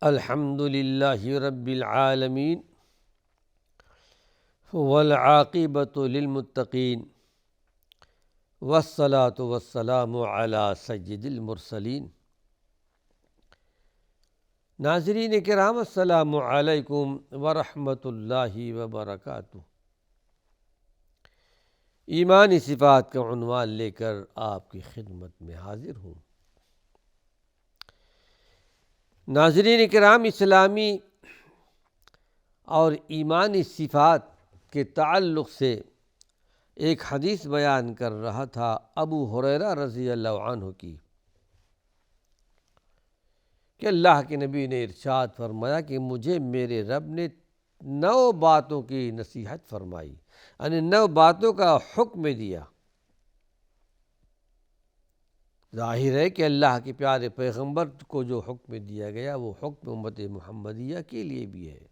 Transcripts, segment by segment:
الحمد للہ رب العالمین والعاقبۃ للمتقین والصلاة والسلام علی سید المرسلین۔ ناظرین کرام، السلام علیکم ورحمۃ اللہ وبرکاتہ۔ ایمانی صفات کا عنوان لے کر آپ کی خدمت میں حاضر ہوں۔ ناظرین کرام، اسلامی اور ایمانی صفات کے تعلق سے ایک حدیث بیان کر رہا تھا ابو ہریرہ رضی اللہ عنہ کی، کہ اللہ کے نبی نے ارشاد فرمایا کہ مجھے میرے رب نے 9 باتوں کی نصیحت فرمائی، یعنی 9 باتوں کا حکم دیا۔ ظاہر ہے کہ اللہ کے پیارے پیغمبر کو جو حکم دیا گیا وہ حکم امت محمدیہ کے لیے بھی ہے،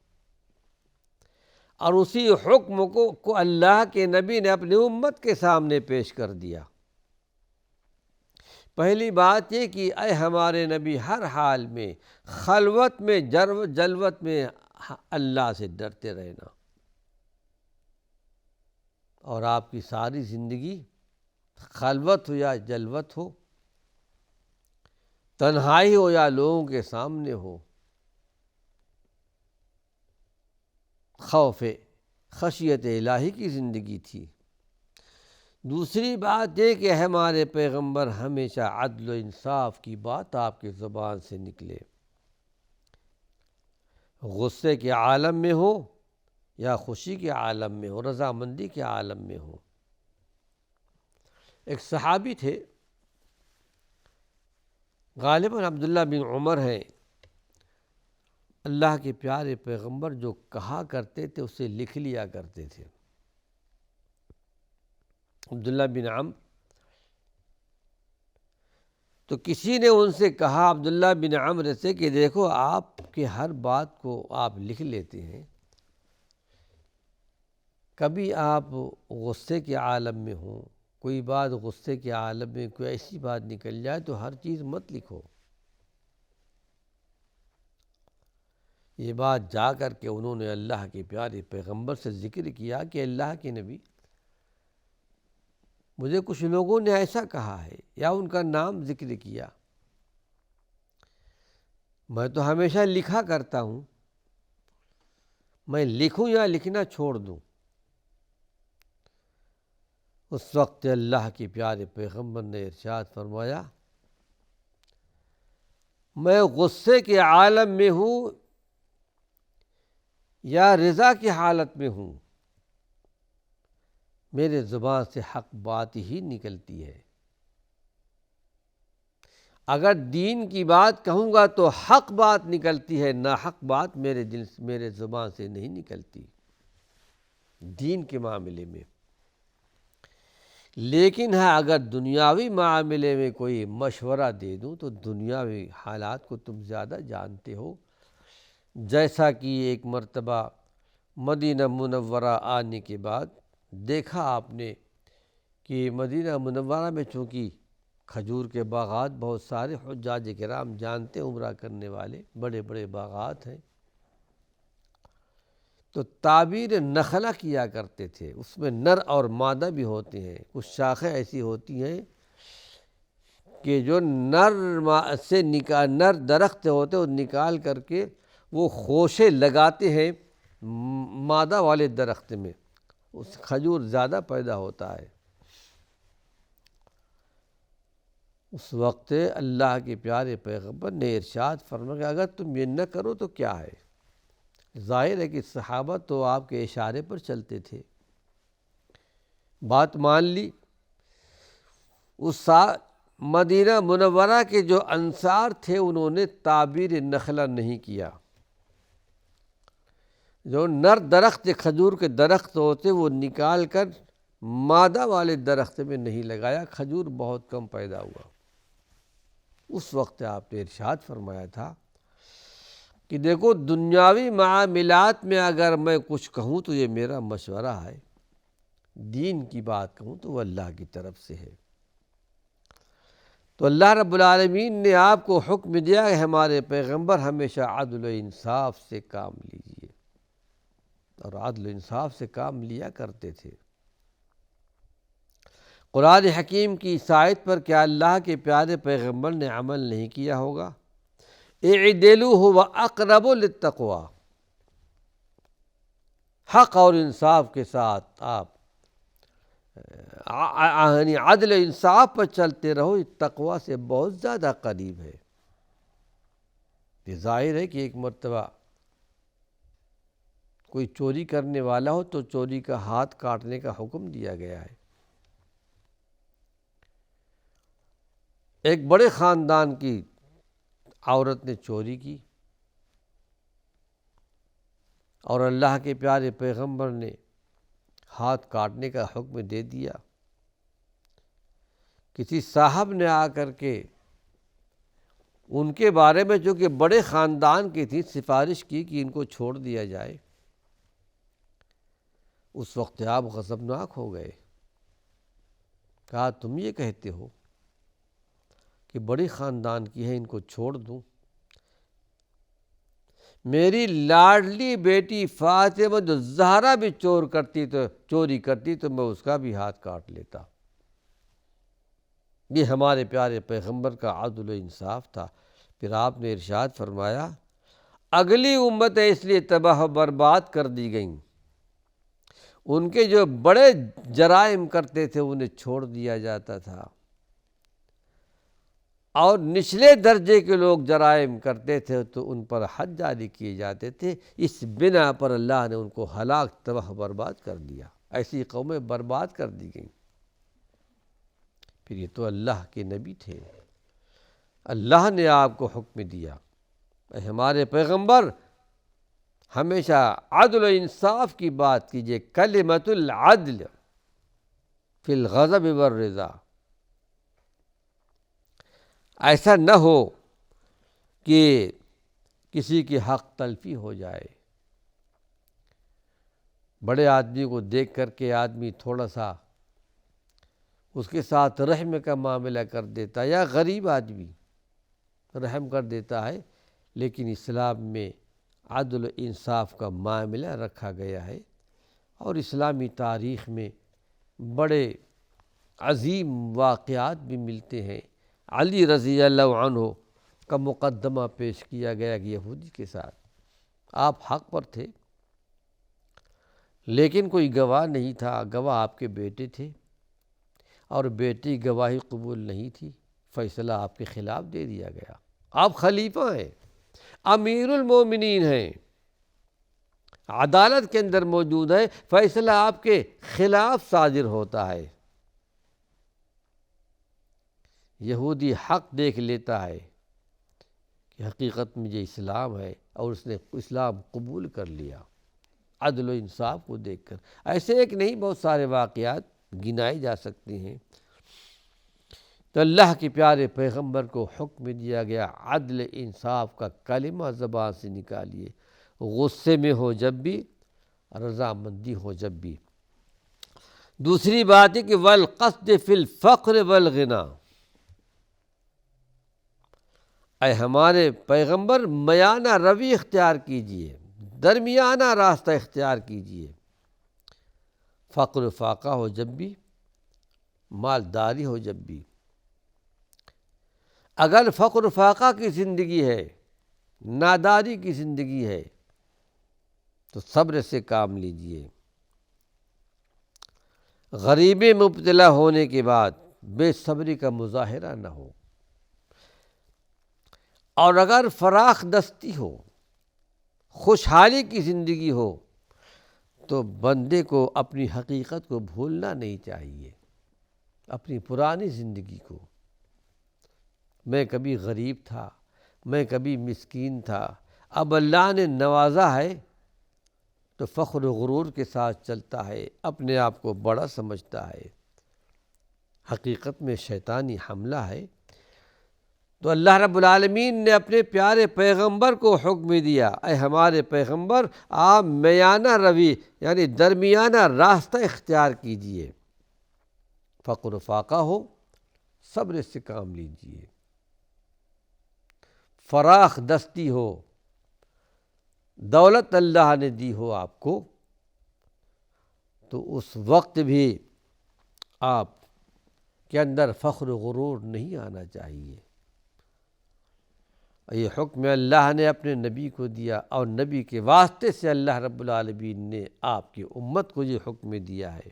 اور اسی حکم کو اللہ کے نبی نے اپنی امت کے سامنے پیش کر دیا۔ پہلی بات یہ کہ اے ہمارے نبی، ہر حال میں، خلوت میں، جلوت میں اللہ سے ڈرتے رہنا، اور آپ کی ساری زندگی خلوت ہو یا جلوت ہو، تنہائی ہو یا لوگوں کے سامنے ہو، خوف خشیت الہی کی زندگی تھی۔ دوسری بات یہ کہ ہمارے پیغمبر ہمیشہ عدل و انصاف کی بات آپ کی زبان سے نکلے، غصے کے عالم میں ہو یا خوشی کے عالم میں ہو، رضامندی کے عالم میں ہو۔ ایک صحابی تھے، غالباً عبداللہ بن عمر ہیں، اللہ کے پیارے پیغمبر جو کہا کرتے تھے اسے لکھ لیا کرتے تھے۔ عبداللہ بن عمر، تو کسی نے ان سے کہا عبداللہ بن عمر سے کہ دیکھو، آپ کے ہر بات کو آپ لکھ لیتے ہیں، کبھی آپ غصے کے عالم میں ہوں، کوئی بات غصے کے عالم میں کوئی ایسی بات نکل جائے تو ہر چیز مت لکھو۔ یہ بات جا کر کے انہوں نے اللہ کے پیارے پیغمبر سے ذکر کیا کہ اللہ کے نبی، مجھے کچھ لوگوں نے ایسا کہا ہے، یا ان کا نام ذکر کیا، میں تو ہمیشہ لکھا کرتا ہوں، میں لکھوں یا لکھنا چھوڑ دوں؟ اس وقت اللہ کے پیارے پیغمبر نے ارشاد فرمایا، میں غصے کے عالم میں ہوں یا رضا کی حالت میں ہوں، میرے زبان سے حق بات ہی نکلتی ہے۔ اگر دین کی بات کہوں گا تو حق بات نکلتی ہے، ناحق بات میرے زبان سے نہیں نکلتی دین کے معاملے میں۔ لیکن ہاں، اگر دنیاوی معاملے میں کوئی مشورہ دے دوں تو دنیاوی حالات کو تم زیادہ جانتے ہو۔ جیسا کہ ایک مرتبہ مدینہ منورہ آنے کے بعد دیکھا آپ نے کہ مدینہ منورہ میں چونکہ کھجور کے باغات بہت سارے حجاج کرام جانتے ہیں، عمرہ کرنے والے بڑے بڑے باغات ہیں، تو تعبیر نخلہ کیا کرتے تھے، اس میں نر اور مادہ بھی ہوتے ہیں۔ کچھ شاخیں ایسی ہوتی ہیں کہ جو نر درخت ہوتے ہیں، وہ نکال کر کے وہ خوشے لگاتے ہیں مادہ والے درخت میں، اس کھجور زیادہ پیدا ہوتا ہے۔ اس وقت اللہ کے پیارے پیغمبر نے ارشاد فرمایا کہ اگر تم یہ نہ کرو تو کیا ہے؟ ظاہر ہے کہ صحابہ تو آپ کے اشارے پر چلتے تھے، بات مان لی۔ اس مدینہ منورہ کے جو انصار تھے انہوں نے تعبیر نخلہ نہیں کیا، جو نر درخت کھجور کے درخت ہوتے وہ نکال کر مادہ والے درخت میں نہیں لگایا، کھجور بہت کم پیدا ہوا۔ اس وقت آپ نے ارشاد فرمایا تھا کہ دیکھو، دنیاوی معاملات میں اگر میں کچھ کہوں تو یہ میرا مشورہ ہے، دین کی بات کہوں تو وہ اللہ کی طرف سے ہے۔ تو اللہ رب العالمین نے آپ کو حکم دیا کہ ہمارے پیغمبر ہمیشہ عدل و انصاف سے کام لیجیے، اور عدل و انصاف سے کام لیا کرتے تھے۔ قرآن حکیم کی اس آیت پر کیا اللہ کے پیارے پیغمبر نے عمل نہیں کیا ہوگا؟ اعدلوا هو اقرب للتقوی، حق اور انصاف کے ساتھ آپ یعنی عدل و انصاف پر چلتے رہو، یہ تقوی سے بہت زیادہ قریب ہے۔ یہ ظاہر ہے کہ ایک مرتبہ کوئی چوری کرنے والا ہو تو چوری کا ہاتھ کاٹنے کا حکم دیا گیا ہے۔ ایک بڑے خاندان کی عورت نے چوری کی اور اللہ کے پیارے پیغمبر نے ہاتھ کاٹنے کا حکم دے دیا۔ کسی صاحب نے آ کر کے ان کے بارے میں، جو کہ بڑے خاندان کی تھی، سفارش کی کہ ان کو چھوڑ دیا جائے۔ اس وقت آپ غضبناک ہو گئے، کہا تم یہ کہتے ہو کہ بڑے خاندان کی ہے، ان کو چھوڑ دوں؟ میری لاڈلی بیٹی فاطمہ جو زہرا بھی چوری کرتی تو میں اس کا بھی ہاتھ کاٹ لیتا۔ یہ ہمارے پیارے پیغمبر کا عدل و انصاف تھا۔ پھر آپ نے ارشاد فرمایا اگلی امتیں اس لیے تباہ و برباد کر دی گئیں، ان کے جو بڑے جرائم کرتے تھے انہیں چھوڑ دیا جاتا تھا، اور نچلے درجے کے لوگ جرائم کرتے تھے تو ان پر حد جاری کیے جاتے تھے۔ اس بنا پر اللہ نے ان کو ہلاک، تباہ و برباد کر دیا۔ ایسی قومیں برباد کر دی گئیں۔ پھر یہ تو اللہ کے نبی تھے، اللہ نے آپ کو حکم دیا اے ہمارے پیغمبر ہمیشہ عدل و انصاف کی بات کیجیے، کلمۃ العدل فی الغضب والرضا۔ ایسا نہ ہو کہ کسی کی حق تلفی ہو جائے۔ بڑے آدمی کو دیکھ کر کے آدمی تھوڑا سا اس کے ساتھ رحم کا معاملہ کر دیتا ہے، یا غریب آدمی رحم کر دیتا ہے، لیکن اسلام میں عدل و انصاف کا معاملہ رکھا گیا ہے، اور اسلامی تاریخ میں بڑے عظیم واقعات بھی ملتے ہیں۔ علی رضی اللہ عنہ کا مقدمہ پیش کیا گیا کہ یہودی کے ساتھ آپ حق پر تھے، لیکن کوئی گواہ نہیں تھا، گواہ آپ کے بیٹے تھے، اور بیٹی گواہی قبول نہیں تھی، فیصلہ آپ کے خلاف دے دیا گیا۔ آپ خلیفہ ہیں، امیر المومنین ہیں، عدالت کے اندر موجود ہے، فیصلہ آپ کے خلاف صادر ہوتا ہے۔ یہودی حق دیکھ لیتا ہے کہ حقیقت میں یہ اسلام ہے، اور اس نے اسلام قبول کر لیا عدل و انصاف کو دیکھ کر۔ ایسے ایک نہیں، بہت سارے واقعات گنائے جا سکتے ہیں۔ تو اللہ کے پیارے پیغمبر کو حکم دیا گیا عدل انصاف کا کلمہ زبان سے نکالیے، غصے میں ہو جب بھی، رضامندی ہو جب بھی۔ دوسری بات ہے کہ والقصد فی الفقر والغنا، اے ہمارے پیغمبر میانہ روی اختیار کیجئے، درمیانہ راستہ اختیار کیجئے۔ فقر و فاقہ ہو جب بھی، مالداری ہو جب بھی۔ اگر فقر و فاقہ کی زندگی ہے، ناداری کی زندگی ہے، تو صبر سے کام لیجئے۔ غریبی مبتلا ہونے کے بعد بے صبری کا مظاہرہ نہ ہو، اور اگر فراخ دستی ہو، خوشحالی کی زندگی ہو، تو بندے کو اپنی حقیقت کو بھولنا نہیں چاہیے، اپنی پرانی زندگی کو۔ میں کبھی غریب تھا، میں کبھی مسکین تھا، اب اللہ نے نوازا ہے تو فخر و غرور کے ساتھ چلتا ہے، اپنے آپ کو بڑا سمجھتا ہے۔ حقیقت میں شیطانی حملہ ہے۔ تو اللہ رب العالمین نے اپنے پیارے پیغمبر کو حکم دیا اے ہمارے پیغمبر آپ میانہ روی یعنی درمیانہ راستہ اختیار کیجئے۔ فقر و فاقہ ہو صبر سے کام لیجیے، فراخ دستی ہو، دولت اللہ نے دی ہو آپ کو، تو اس وقت بھی آپ کے اندر فخر و غرور نہیں آنا چاہیے۔ یہ حکم اللہ نے اپنے نبی کو دیا، اور نبی کے واسطے سے اللہ رب العالمین نے آپ کی امت کو یہ حکم دیا ہے۔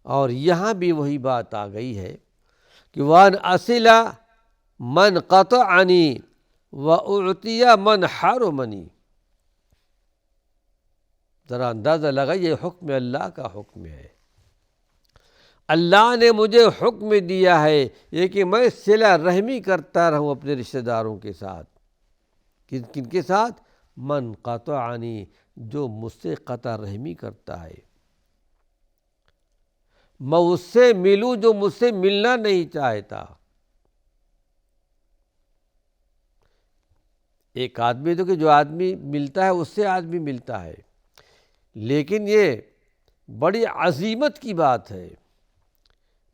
اور یہاں بھی وہی بات آ گئی ہے کہ وَأَنْ أَصِلَ مَنْ قَطَعَنِي وَأُعْطِيَ مَنْ حَرَمَنِي۔ ذرا اندازہ لگائیے، یہ حکم اللہ کا حکم ہے۔ اللہ نے مجھے حکم دیا ہے یہ کہ میں صلہ رحمی کرتا رہوں اپنے رشتہ داروں کے ساتھ۔ کن کے ساتھ؟ من قطعنی، جو مجھ سے قطع رحمی کرتا ہے۔ میں اس سے ملوں جو مجھ سے ملنا نہیں چاہتا۔ ایک آدمی تو کہ جو آدمی ملتا ہے اس سے آدمی ملتا ہے، لیکن یہ بڑی عظیمت کی بات ہے،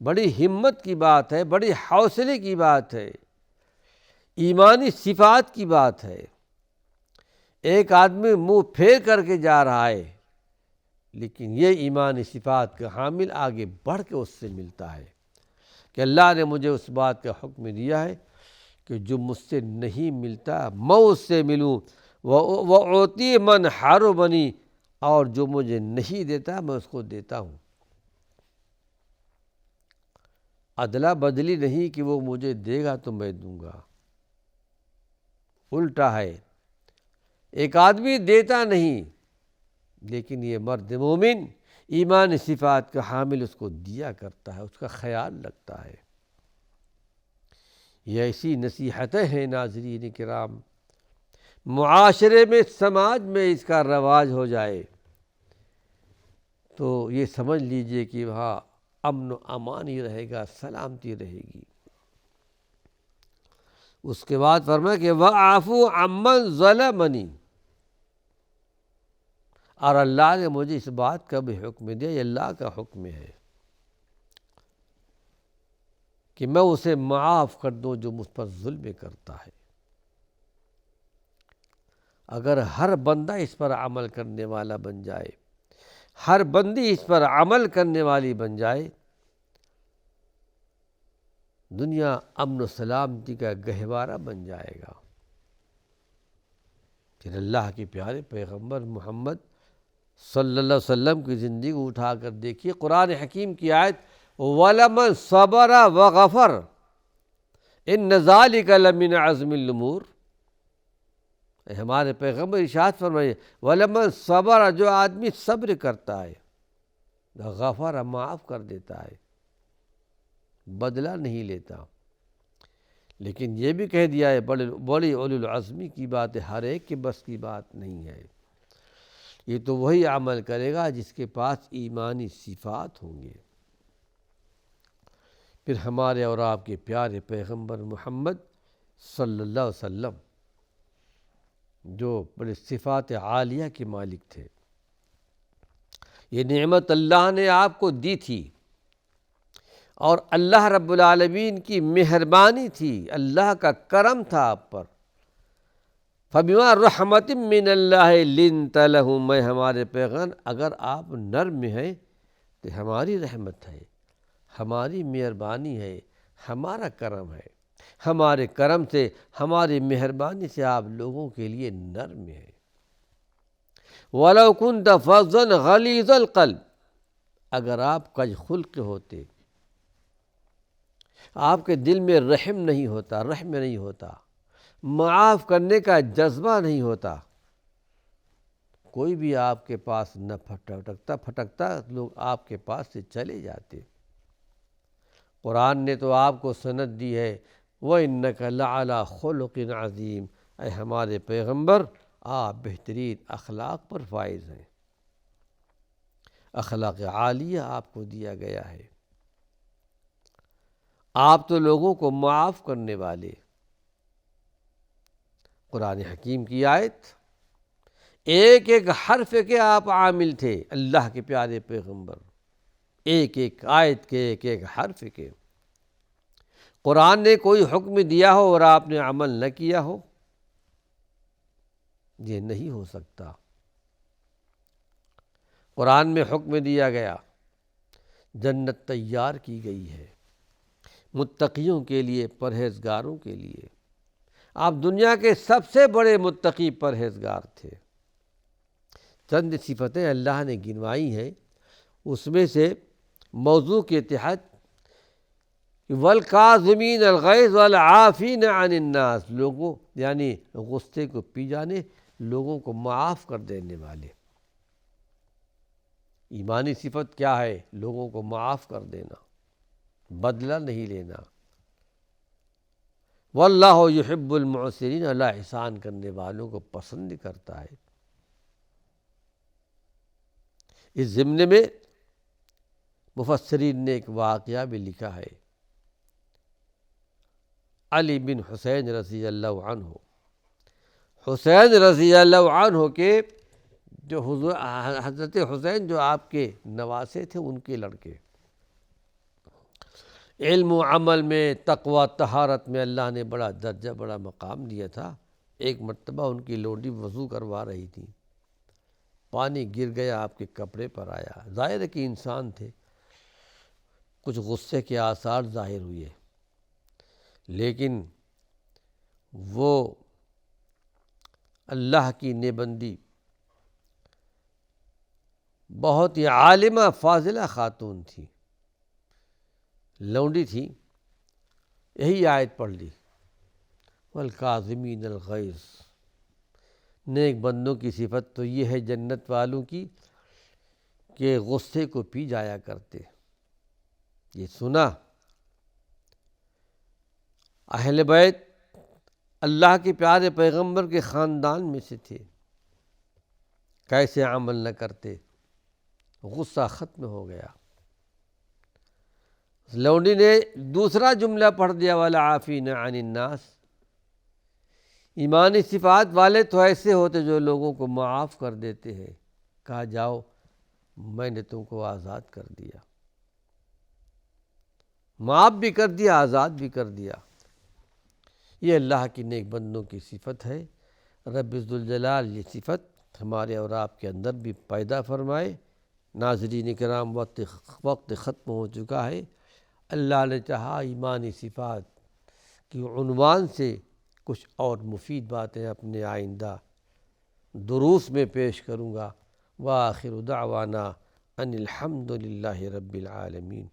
بڑی ہمت کی بات ہے، بڑی حوصلے کی بات ہے، ایمانی صفات کی بات ہے۔ ایک آدمی منہ پھیر کر کے جا رہا ہے، لیکن یہ ایمانی صفات کا حامل آگے بڑھ کے اس سے ملتا ہے کہ اللہ نے مجھے اس بات کا حکم دیا ہے کہ جو مجھ سے نہیں ملتا میں اس سے ملوں، وَأُعْطِي مَنْ حَرَمَنِي، اور جو مجھے نہیں دیتا میں اس کو دیتا ہوں۔ ادلا بدلی نہیں کہ وہ مجھے دے گا تو میں دوں گا، الٹا ہے۔ ایک آدمی دیتا نہیں، لیکن یہ مرد مومن ایمان صفات کا حامل اس کو دیا کرتا ہے، اس کا خیال رکھتا ہے۔ یہ ایسی نصیحتیں ہیں ناظرین کرام، معاشرے میں، سماج میں اس کا رواج ہو جائے تو یہ سمجھ لیجئے کہ وہاں امن و امان ہی رہے گا، سلامتی رہے گی۔ اس کے بعد فرمایا کہ وَاعْفُوا عَمَّنْ ظَلَمَنِي، اور اللہ نے مجھے اس بات کا بھی حکم دیا، یہ اللہ کا حکم ہے کہ میں اسے معاف کر دوں جو مجھ پر ظلم کرتا ہے۔ اگر ہر بندہ اس پر عمل کرنے والا بن جائے، ہر بندی اس پر عمل کرنے والی بن جائے، دنیا امن و سلامتی کا گہوارہ بن جائے گا۔ پھر اللہ کے پیارے پیغمبر محمد صلی اللہ علیہ وسلم کی زندگی اٹھا کر دیکھیے، قرآن حکیم کی آیت وَلَمَنْ صَبَرَ وَغَفَرَ إِنَّ ذَلِكَ لَمِنْ عَزْمِ الْأُمُورِ۔ ہمارے پیغمبر ارشاد فرمائے وَلَمَنْ صَبَرَ، جو آدمی صبر کرتا ہے، غفر، معاف کر دیتا ہے، بدلہ نہیں لیتا۔ لیکن یہ بھی کہہ دیا ہے بڑی اولو العزمی کی بات ہے، ہر ایک کے بس کی بات نہیں ہے۔ یہ تو وہی عمل کرے گا جس کے پاس ایمانی صفات ہوں گے۔ پھر ہمارے اور آپ کے پیارے پیغمبر محمد صلی اللہ علیہ وسلم جو بڑے صفات عالیہ کے مالک تھے، یہ نعمت اللہ نے آپ کو دی تھی، اور اللہ رب العالمین کی مہربانی تھی، اللہ کا کرم تھا آپ پر۔ فَبِمَا رَحْمَةٍ مِّنَ اللَّهِ لِنْتَ لَهُمْ، میں ہمارے پیغمبر اگر آپ نرم ہیں تو ہماری رحمت ہے، ہماری مہربانی ہے، ہمارا کرم ہے، ہمارے کرم سے، ہماری مہربانی سے آپ لوگوں کے لیے نرم ہے۔ وَلَوْ كُنْتَ فَظًّا غَلِيظَ الْقَلْبِ، اگر آپ کج خلق ہوتے، آپ کے دل میں رحم نہیں ہوتا، رحم نہیں ہوتا، معاف کرنے کا جذبہ نہیں ہوتا، کوئی بھی آپ کے پاس نہ پھٹکتا لوگ آپ کے پاس سے چلے جاتے۔ قرآن نے تو آپ کو سند دی ہے وَإِنَّكَ لَعَلَىٰ خُلُقٍ عَظِيمٍ، اے ہمارے پیغمبر آپ بہترین اخلاق پر فائز ہیں، اخلاق عالیہ آپ کو دیا گیا ہے۔ آپ تو لوگوں کو معاف کرنے والے۔ قرآن حکیم کی آیت، ایک ایک حرف کے آپ عامل تھے، اللہ کے پیارے پیغمبر، ایک ایک آیت کے، ایک ایک حرف کے۔ قرآن نے کوئی حکم دیا ہو اور آپ نے عمل نہ کیا ہو، یہ نہیں ہو سکتا۔ قرآن میں حکم دیا گیا، جنت تیار کی گئی ہے متقیوں کے لیے، پرہیزگاروں کے لیے۔ آپ دنیا کے سب سے بڑے متقی پرہیزگار تھے۔ چند صفتیں اللہ نے گنوائی ہیں، اس میں سے موضوع کے تحت وَالْقَاظِمِينَ الْغَيْظَ وَالْعَافِينَ عَنِ النَّاسِ، لوگوں یعنی غصے کو پی جانے، لوگوں کو معاف کر دینے والے۔ ایمانی صفت کیا ہے؟ لوگوں کو معاف کر دینا، بدلہ نہیں لینا۔ واللہ یحب المحسنین، اللہ احسان کرنے والوں کو پسند کرتا ہے۔ اس ضمن میں مفسرین نے ایک واقعہ بھی لکھا ہے۔ علی بن حسین رضی اللہ عنہ، حسین رضی اللہ عنہ کے جو حضرت حسین جو آپ کے نواسے تھے، ان کے لڑکے، علم و عمل میں، تقوی طہارت میں اللہ نے بڑا درجہ، بڑا مقام دیا تھا۔ ایک مرتبہ ان کی لونڈی وضو کروا رہی تھی، پانی گر گیا، آپ کے کپڑے پر آیا۔ ظاہر ہے کہ انسان تھے، کچھ غصے کے آثار ظاہر ہوئے، لیکن وہ اللہ کی نیبندی، بہت ہی عالمہ فاضلہ خاتون تھی، لونڈی تھی، یہی آیت پڑھ لی، وَالْقَاظِمِينَ الْغَيْظَ۔ نیک بندوں کی صفت تو یہ ہے جنت والوں کی کہ غصے کو پی جایا کرتے۔ یہ سنا، اہل بیت اللہ کے پیارے پیغمبر کے خاندان میں سے تھے، کیسے عمل نہ کرتے، غصہ ختم ہو گیا۔ لونڈی نے دوسرا جملہ پڑھ دیا، وَالْعَافِينَ عَنِ النَّاسِ۔ ایمانی صفات والے تو ایسے ہوتے جو لوگوں کو معاف کر دیتے ہیں۔ کہا جاؤ میں نے تم کو آزاد کر دیا، معاف بھی کر دیا، آزاد بھی کر دیا۔ یہ اللہ کی نیک بندوں کی صفت ہے۔ رب ذوالجلال یہ صفت ہمارے اور آپ کے اندر بھی پیدا فرمائے۔ ناظرین کرام، وقت ختم ہو چکا ہے۔ اللہ نے چاہا ایمانی صفات کی عنوان سے کچھ اور مفید باتیں اپنے آئندہ دروس میں پیش کروں گا۔ وآخر دعوانا ان الحمد للہ رب العالمین۔